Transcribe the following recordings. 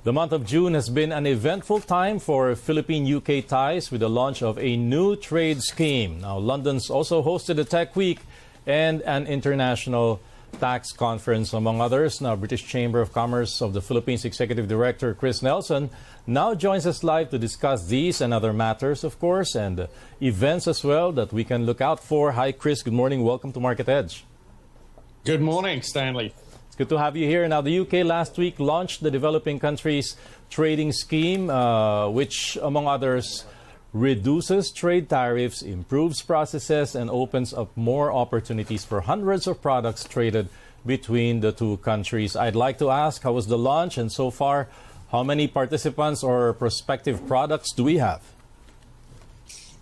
The month of June has been an eventful time for Philippine-UK ties with the launch of a new trade scheme. Now, London's also hosted a Tech Week and an international tax conference, among others. Now, British Chamber of Commerce of the Philippines Executive Director Chris Nelson now joins us live to discuss these and other matters, of course, and events as well that we can look out for. Hi, Chris. Good morning. Welcome to Market Edge. Good morning, Stanley. It's good to have you here. Now, the UK last week launched the Developing Countries Trading Scheme, which, among others, reduces trade tariffs, improves processes, and opens up more opportunities for hundreds of products traded between the two countries. I'd like to ask, how was the launch? And so far, how many participants or prospective products do we have?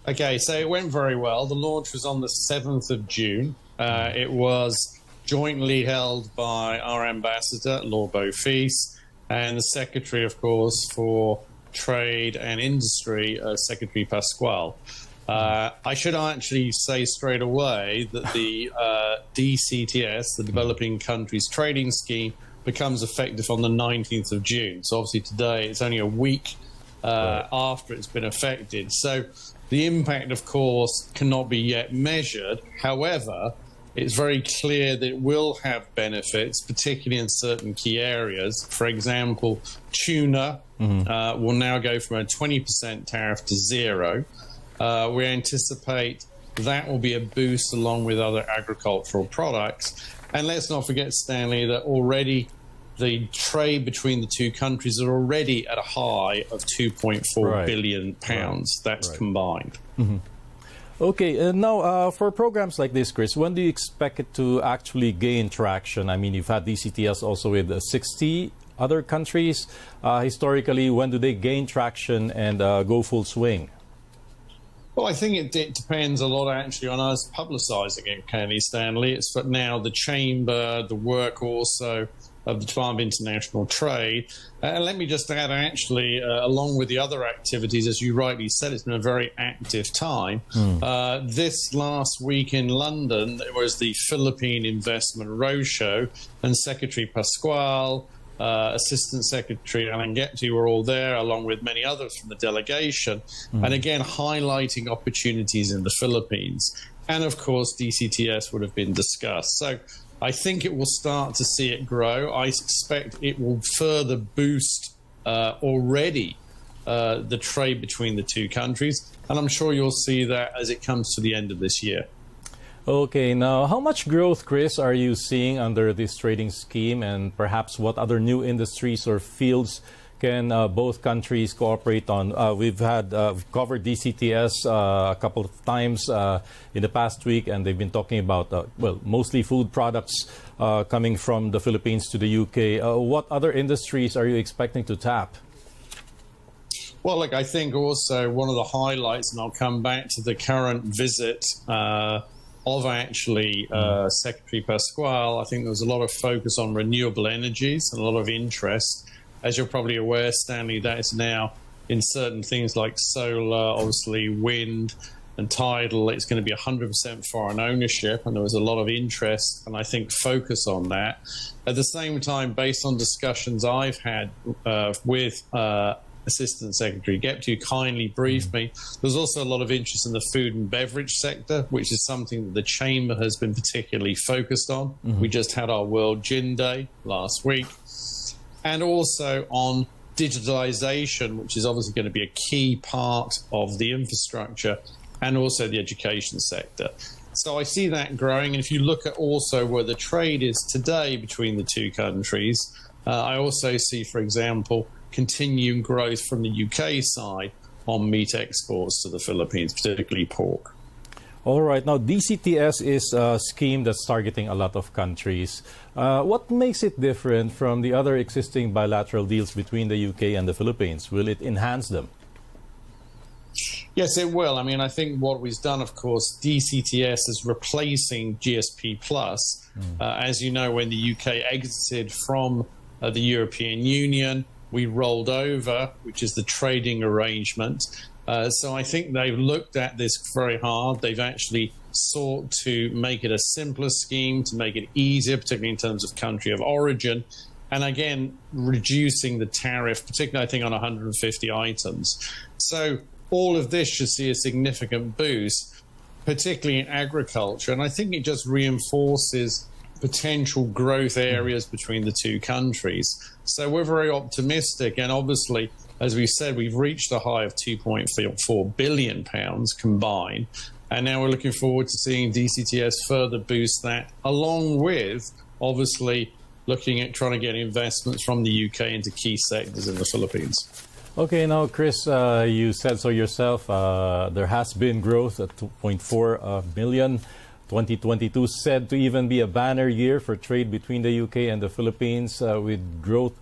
Okay, so it went very well. The launch was on the 7th of June. It was jointly held by our ambassador, Lord Beaufils, and the secretary, of course, for Trade and Industry, Secretary Pasquale. I should actually say straight away that the DCTS, the Developing Countries Trading Scheme, becomes effective on the 19th of June. So obviously today it's only a week after it's been affected. So the impact, of course, cannot be yet measured. However, it's very clear that it will have benefits, particularly in certain key areas. For example, tuna will now go from a 20% tariff to zero. We anticipate that will be a boost along with other agricultural products. And let's not forget, Stanley, that already the trade between the two countries are already at a high of 2.4 billion pounds. That's combined. Okay, now for programs like this, Chris, when do you expect it to actually gain traction? I mean, you've had DCTS also with 60 other countries. Historically, when do they gain traction and go full swing? Well, I think it depends a lot actually on us publicising it, Kenny Stanley. It's for now the Chamber, the work also of the Department of International Trade. And let me just add, actually, along with the other activities, as you rightly said, it's been a very active time. This last week in London, there was the Philippine Investment Roadshow, and Secretary Pasquale, Assistant Secretary Alan Gepti were all there, along with many others from the delegation, and again, highlighting opportunities in the Philippines. And of course, DCTS would have been discussed. So I think it will start to see it grow. I expect it will further boost already the trade between the two countries. And I'm sure you'll see that as it comes to the end of this year. Okay, now how much growth, Chris, are you seeing under this trading scheme, and perhaps what other new industries or fields can both countries cooperate on? We've covered DCTS a couple of times in the past week, and they've been talking about, well, mostly food products coming from the Philippines to the UK. What other industries are you expecting to tap? Well, look, I think also one of the highlights, and I'll come back to the current visit of actually Secretary Pasquale. I think there was a lot of focus on renewable energies and a lot of interest. As you're probably aware, Stanley, that is now in certain things like solar, obviously wind and tidal. It's going to be 100% foreign ownership, and there was a lot of interest and I think focus on that. At the same time, based on discussions I've had with Assistant Secretary Gepti, who kindly briefed me, there's also a lot of interest in the food and beverage sector, which is something that the Chamber has been particularly focused on. We just had our World Gin Day last week. And also on digitalization, which is obviously going to be a key part of the infrastructure, and also the education sector. So I see that growing. And if you look at also where the trade is today between the two countries, I also see, for example, continuing growth from the UK side on meat exports to the Philippines, particularly pork. All right. Now, DCTS is a scheme that's targeting a lot of countries. What makes it different from the other existing bilateral deals between the UK and the Philippines? Will it enhance them? Yes, it will. I mean, I think what we've done, of course, DCTS is replacing GSP+. As you know, when the UK exited from the European Union, we rolled over, which is the trading arrangement. So I think they've looked at this very hard. They've actually sought to make it a simpler scheme, to make it easier, particularly in terms of country of origin. and again, reducing the tariff, particularly, I think, on 150 items. So all of this should see a significant boost, particularly in agriculture. And I think it just reinforces potential growth areas between the two countries. So we're very optimistic. And obviously, as we said, we've reached a high of £2.4 billion combined. And now we're looking forward to seeing DCTS further boost that, along with, obviously, looking at trying to get investments from the UK into key sectors in the Philippines. Okay, now, Chris, you said so yourself. There has been growth at 2.4 million. 2022 said to even be a banner year for trade between the UK and the Philippines, with growth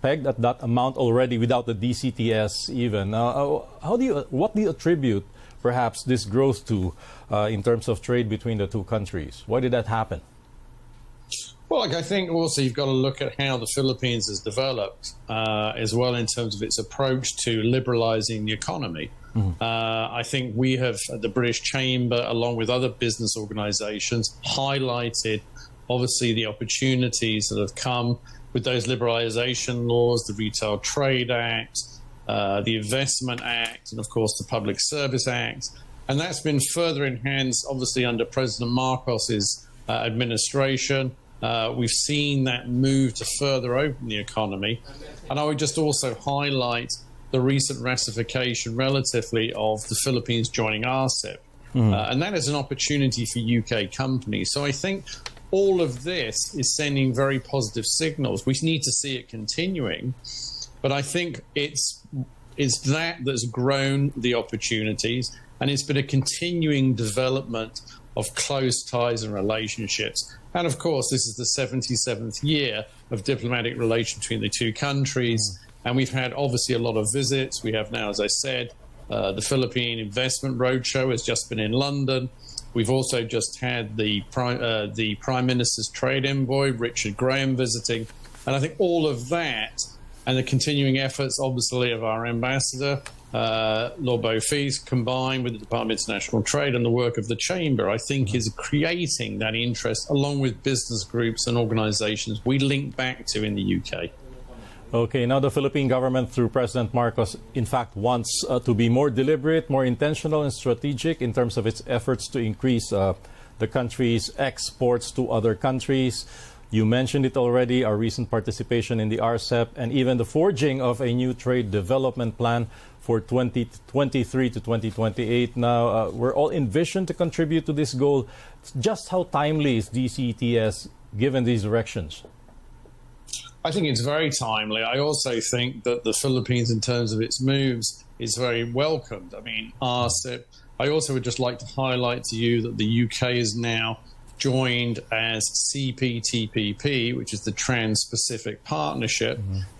pegged at that amount already without the DCTS even. What do you attribute perhaps this growth to in terms of trade between the two countries? Why did that happen? Well, I think also you've got to look at how the Philippines has developed as well in terms of its approach to liberalizing the economy. I think we have, at the British Chamber, along with other business organizations, highlighted, obviously, the opportunities that have come with those liberalization laws, the Retail Trade Act, the Investment Act, and, of course, the Public Service Act. And that's been further enhanced, obviously, under President Marcos's administration. We've seen that move to further open the economy. And I would just also highlight the recent ratification relatively of the Philippines joining RCEP. And that is an opportunity for UK companies. So I think all of this is sending very positive signals. We need to see it continuing. But I think it's that that's grown the opportunities, and it's been a continuing development of close ties and relationships. And of course, this is the 77th year of diplomatic relation between the two countries. And we've had obviously a lot of visits. We have now, as I said, the Philippine Investment Roadshow has just been in London. We've also just had the Prime Minister's Trade Envoy, Richard Graham, visiting. And I think all of that and the continuing efforts, obviously, of our ambassador, Lord Beaufils, combined with the Department of International Trade and the work of the Chamber, I think is creating that interest, along with business groups and organizations we link back to in the UK. Okay, now the Philippine government, through President Marcos, in fact wants to be more deliberate, more intentional and strategic in terms of its efforts to increase the country's exports to other countries. You mentioned it already, our recent participation in the RCEP and even the forging of a new trade development plan for 2023 to 2028. Now, we're all envisioned to contribute to this goal. Just how timely is DCTS given these directions? I think it's very timely. I also think that the Philippines, in terms of its moves, is very welcomed. I mean, RCEP. I also would just like to highlight to you that the UK is now joined as CPTPP, which is the Trans-Pacific Partnership.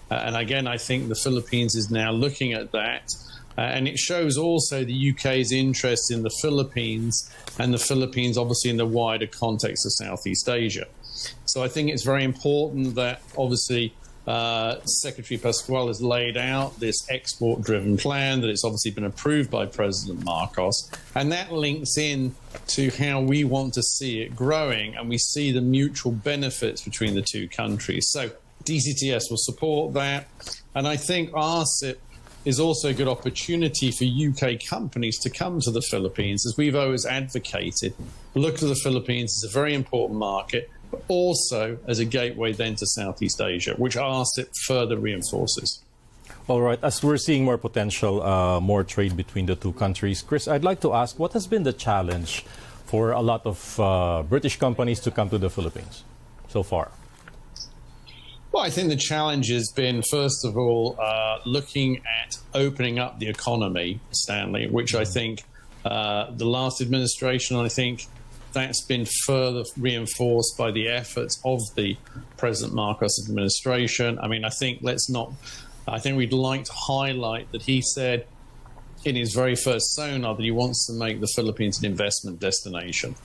And again, I think the Philippines is now looking at that. And it shows also the UK's interest in the Philippines, and the Philippines obviously in the wider context of Southeast Asia. So I think it's very important that obviously Secretary Pascual has laid out this export-driven plan, that it's obviously been approved by President Marcos, and that links in to how we want to see it growing, and we see the mutual benefits between the two countries. So DCTS will support that, and I think RCEP is also a good opportunity for UK companies to come to the Philippines, as we've always advocated. Look to the Philippines as a very important market, but also as a gateway then to Southeast Asia, which RCEP further reinforces. All right, as we're seeing more potential, more trade between the two countries, Chris, I'd like to ask, what has been the challenge for a lot of British companies to come to the Philippines so far? Well, I think the challenge has been, first of all, looking at opening up the economy, Stanley, which I think the last administration, I think that's been further reinforced by the efforts of the President Marcos administration. I mean, I think we'd like to highlight that he said in his very first sonar that he wants to make the Philippines an investment destination.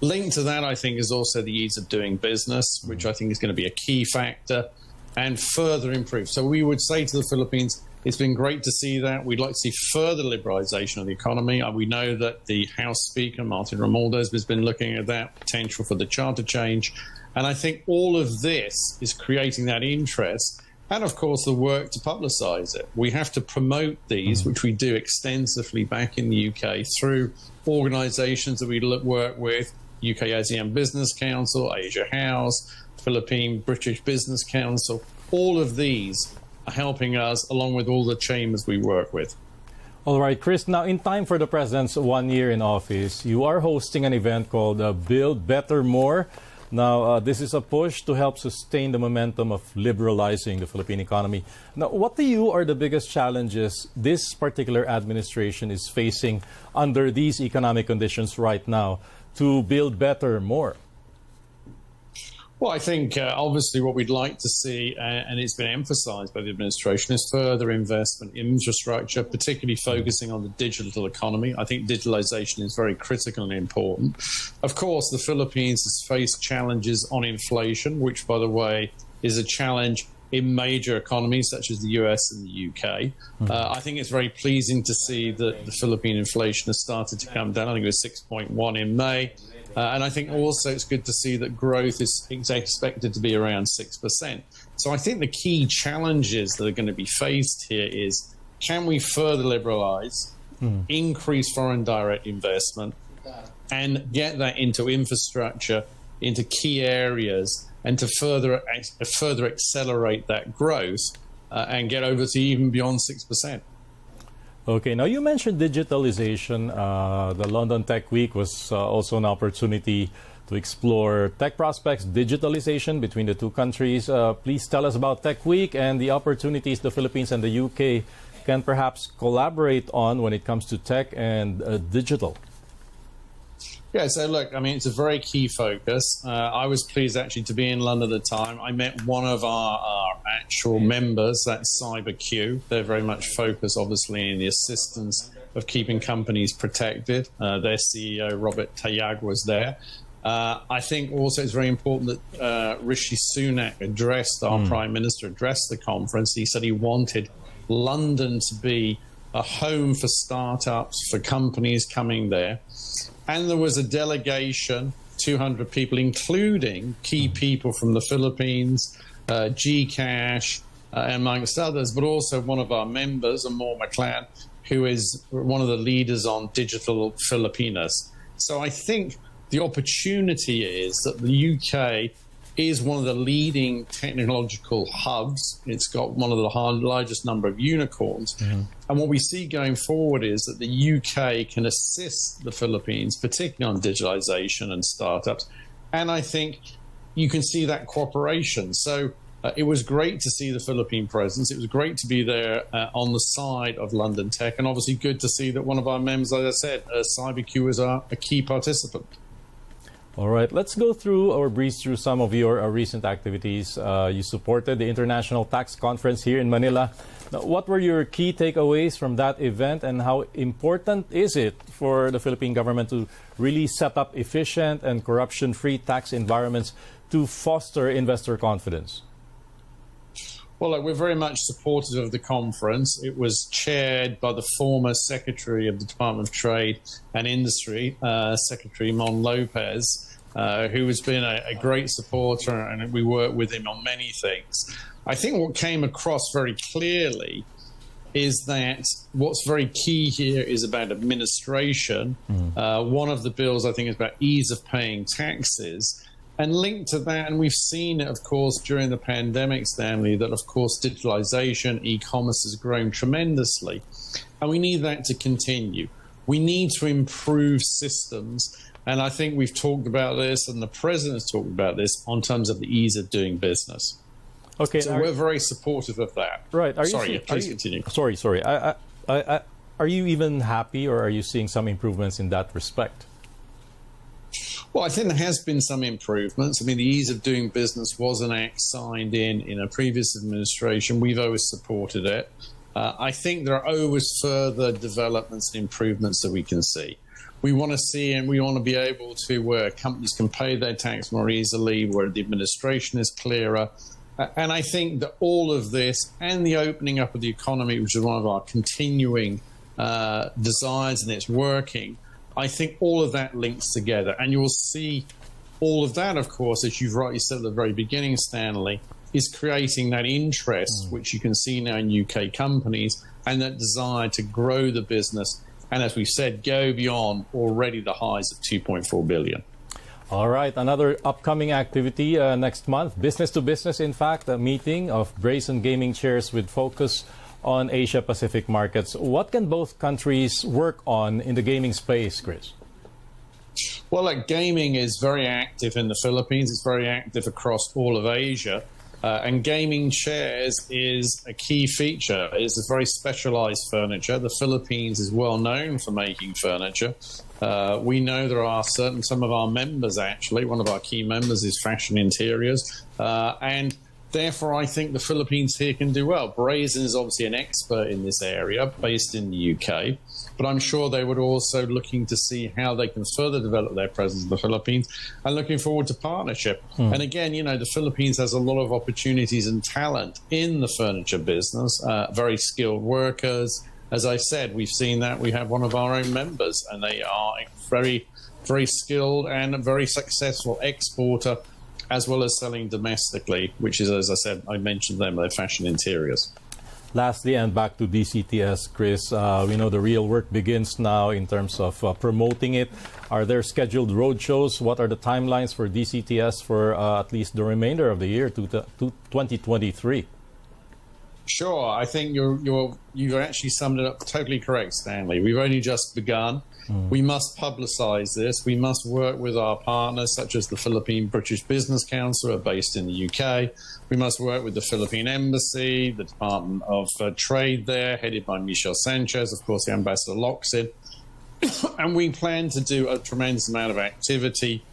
Linked to that, I think, is also the ease of doing business, which I think is going to be a key factor, and further improve. So we would say to the Philippines, it's been great to see that. We'd like to see further liberalization of the economy. We know that the House Speaker, Martin Romualdez, has been looking at that potential for the charter change. And I think all of this is creating that interest. And of course, the work to publicize it. We have to promote these, which we do extensively back in the UK through organizations that we work with, UK ASEAN Business Council, Asia House, Philippine British Business Council. All of these are helping us along with all the chambers we work with. All right, Chris, now in time for the president's 1 year in office, you are hosting an event called Build Better More. Now, this is a push to help sustain the momentum of liberalizing the Philippine economy. Now, what to you are the biggest challenges this particular administration is facing under these economic conditions right now to build better more? Well, I think obviously what we'd like to see, and it's been emphasized by the administration, is further investment in infrastructure, particularly focusing on the digital economy. I think digitalization is very critical and important. Of course, the Philippines has faced challenges on inflation, which, by the way, is a challenge in major economies such as the US and the UK. I think it's very pleasing to see that the Philippine inflation has started to come down. I think it was 6.1 in May. And I think also it's good to see that growth is expected to be around 6%. So I think the key challenges that are going to be faced here is, can we further liberalize, increase foreign direct investment, and get that into infrastructure, into key areas, and to further accelerate that growth and get over to even beyond 6%. Okay, now you mentioned digitalization. The London Tech Week was also an opportunity to explore tech prospects, digitalization between the two countries. Please tell us about Tech Week and the opportunities the Philippines and the UK can perhaps collaborate on when it comes to tech and digital. Yeah, so look, I mean, it's a very key focus. I was pleased actually to be in London at the time. I met one of our actual members, that's CyberQ. They're very much focused, obviously, in the assistance of keeping companies protected. Their CEO, Robert Tayag, was there. I think also it's very important that Rishi Sunak addressed, our Prime Minister addressed the conference. He said he wanted London to be a home for startups, for companies coming there. And there was a delegation, 200 people, including key people from the Philippines, GCash, amongst others, but also one of our members, Amor McLeod, who is one of the leaders on Digital Filipinas. So I think the opportunity is that the UK is one of the leading technological hubs. It's got one of the largest number of unicorns. And what we see going forward is that the UK can assist the Philippines, particularly on digitalization and startups. And I think you can see that cooperation. So it was great to see the Philippine presence. It was great to be there on the side of London Tech. And obviously good to see that one of our members, as I said, CyberQ, is a key participant. All right, let's go through or breeze through some of your recent activities. You supported the International Tax Conference here in Manila. Now, what were your key takeaways from that event, and how important is it for the Philippine government to really set up efficient and corruption-free tax environments to foster investor confidence? Well, look, we're very much supportive of the conference. It was chaired by the former Secretary of the Department of Trade and Industry, Secretary Mon Lopez, who has been a great supporter, and we work with him on many things. I think what came across very clearly is that what's very key here is about administration. One of the bills, I think, is about ease of paying taxes. And linked to that, and we've seen it, of course, during the pandemic, Stanley, that, of course, digitalization, e-commerce has grown tremendously. And we need that to continue. We need to improve systems. And I think we've talked about this, and the president has talked about this, on terms of the ease of doing business. Okay, so we're very supportive of that. Right. Please continue. Sorry. Are you even happy, or are you seeing some improvements in that respect? Well, I think there has been some improvements. I mean, the ease of doing business was an act signed in a previous administration. We've always supported it. I think there are always further developments and improvements that we can see. We want to see, and we want to be able to, where companies can pay their tax more easily, where the administration is clearer. And I think that all of this and the opening up of the economy, which is one of our continuing desires, and it's working, I think all of that links together, and you'll see all of that, of course, as you've rightly said at the very beginning, Stanley, is creating that interest, which you can see now in UK companies, and that desire to grow the business. And as we've said, go beyond already the highs of 2.4 billion. All right, another upcoming activity next month, business to business, in fact, a meeting of Brazen Gaming Chairs with focus on Asia-Pacific markets. What can both countries work on in the gaming space, Chris? Well, gaming is very active in the Philippines. It's very active across all of Asia. And gaming chairs is a key feature. It's a very specialized furniture. The Philippines is well known for making furniture. We know there are some of our members, actually, one of our key members is Fashion Interiors. And therefore, I think the Philippines here can do well. Brazen is obviously an expert in this area, based in the UK. But I'm sure they would also looking to see how they can further develop their presence in the Philippines and looking forward to partnership. And again, you know, the Philippines has a lot of opportunities and talent in the furniture business, very skilled workers. As I said, we've seen that. We have one of our own members, and they are very, very skilled and a very successful exporter, as well as selling domestically, which is, as I said, I mentioned them, their Fashion Interiors. Lastly, and back to DCTS, Chris, we know the real work begins now in terms of promoting it. Are there scheduled road shows? What are the timelines for DCTS for at least the remainder of the year, to 2023? Sure, I think you've actually summed it up totally correct, Stanley. We've only just begun. We must publicize this. We must work with our partners, such as the Philippine British Business Council, who are based in the UK. We must work with the Philippine Embassy, the Department of Trade there, headed by Michel Sanchez, of course, the Ambassador Loxid. And we plan to do a tremendous amount of activity,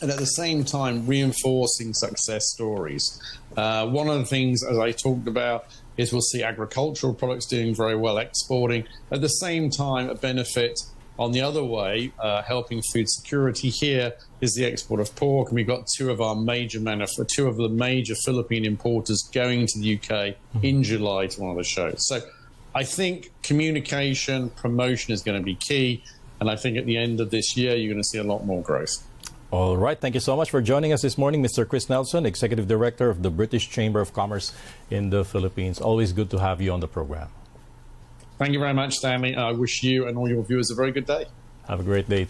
and at the same time reinforcing success stories. One of the things, as I talked about, is we'll see agricultural products doing very well, exporting. At the same time, a benefit on the other way, helping food security here, is the export of pork. And we've got two of the major Philippine importers going to the UK in July to one of the shows. So I think communication, promotion is going to be key. And I think at the end of this year, you're going to see a lot more growth. All right. Thank you so much for joining us this morning, Mr. Chris Nelson, Executive Director of the British Chamber of Commerce in the Philippines. Always good to have you on the program. Thank you very much, Stanley. I wish you and all your viewers a very good day. Have a great day, too.